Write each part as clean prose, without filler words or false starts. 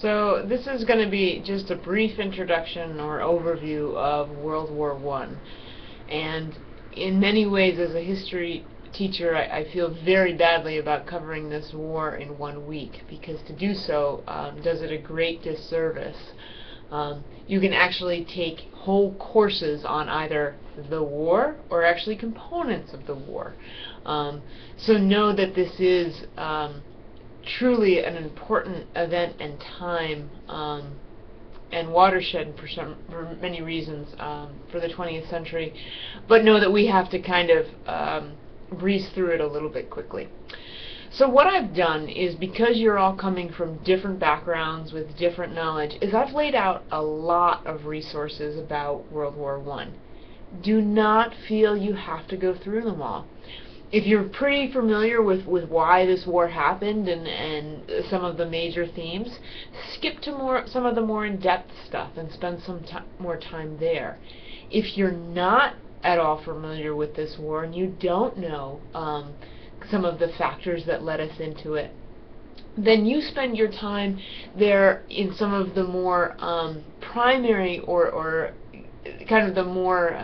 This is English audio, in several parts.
So this is going to be just a brief introduction or overview of World War I. And in many ways, as a history teacher, I feel very badly about covering this war in 1 week, because to do so does it a great disservice. You can actually take whole courses on either the war or actually components of the war. So know that this is truly an important event and time and watershed for many reasons for the 20th century, but know that we have to kind of breeze through it a little bit quickly. So what I've done is, because you're all coming from different backgrounds with different knowledge, is I've laid out a lot of resources about World War I. Do not feel you have to go through them all. If you're pretty familiar with why this war happened and some of the major themes, skip to some of the more in-depth stuff and spend some more time there. If you're not at all familiar with this war and you don't know some of the factors that led us into it, then you spend your time there in some of the more primary or kind of the more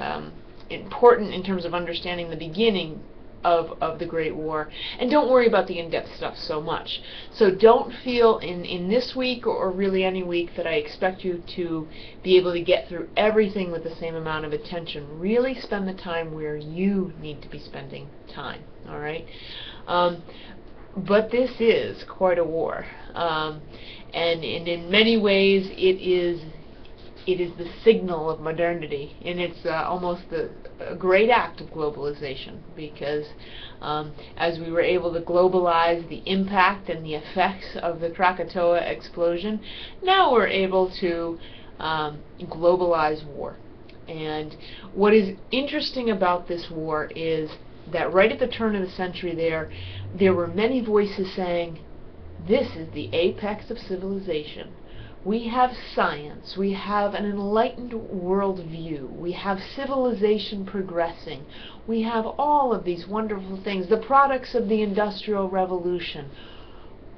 important in terms of understanding the beginning of the Great War, and don't worry about the in-depth stuff so much. So don't feel in this week or really any week that I expect you to be able to get through everything with the same amount of attention. Really spend the time where you need to be spending time, all right? But this is quite a war, and in many ways it is the signal of modernity, and it's almost a great act of globalization, because as we were able to globalize the impact and the effects of the Krakatoa explosion, now we're able to globalize war. And what is interesting about this war is that right at the turn of the century there were many voices saying, this is the apex of civilization. We have science, we have an enlightened worldview, we have civilization progressing, we have all of these wonderful things, the products of the Industrial Revolution.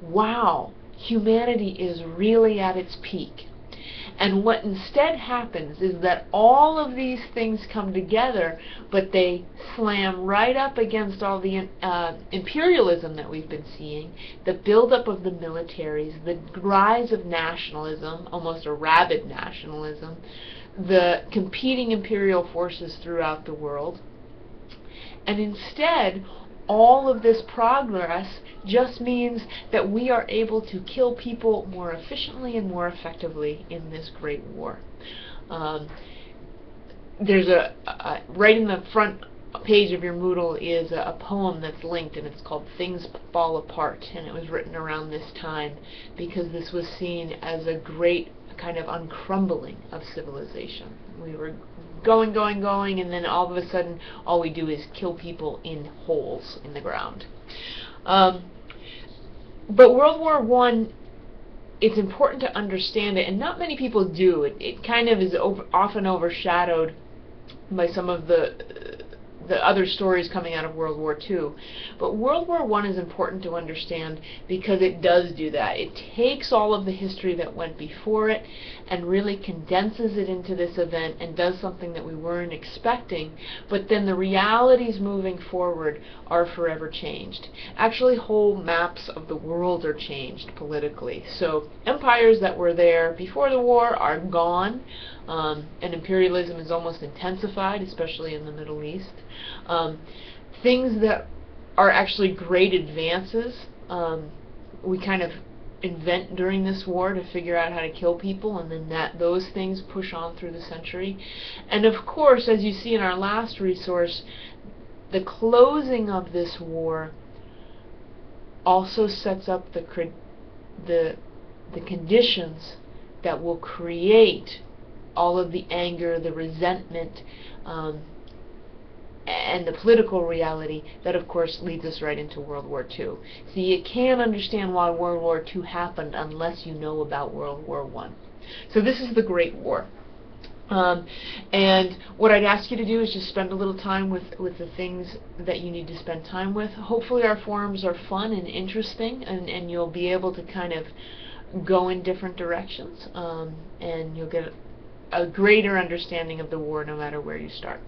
Wow, humanity is really at its peak. And what instead happens is that all of these things come together, but they slam right up against all the imperialism that we've been seeing, the buildup of the militaries, the rise of nationalism, almost a rabid nationalism, the competing imperial forces throughout the world. And instead, all of this progress just means that we are able to kill people more efficiently and more effectively in this great war. There's right in the front page of your Moodle is a poem that's linked, and it's called Things Fall Apart, and it was written around this time because this was seen as a great kind of uncrumbling of civilization. We were going, and then all of a sudden all we do is kill people in holes in the ground. But World War I, it's important to understand it, and not many people do. It kind of is often overshadowed by some of the other stories coming out of World War II. But World War I is important to understand because it does do that. It takes all of the history that went before it and really condenses it into this event and does something that we weren't expecting, but then the realities moving forward are forever changed. Actually, whole maps of the world are changed politically. So empires that were there before the war are gone, and imperialism is almost intensified, especially in the Middle East. Things that are actually great advances we kind of invent during this war to figure out how to kill people, and then those things push on through the century. And of course, as you see in our last resource, the closing of this war also sets up the conditions that will create all of the anger, the resentment, and the political reality that, of course, leads us right into World War II. So you can't understand why World War II happened unless you know about World War I. So this is the Great War. And what I'd ask you to do is just spend a little time with the things that you need to spend time with. Hopefully our forums are fun and interesting, and you'll be able to kind of go in different directions, and you'll get a greater understanding of the war no matter where you start.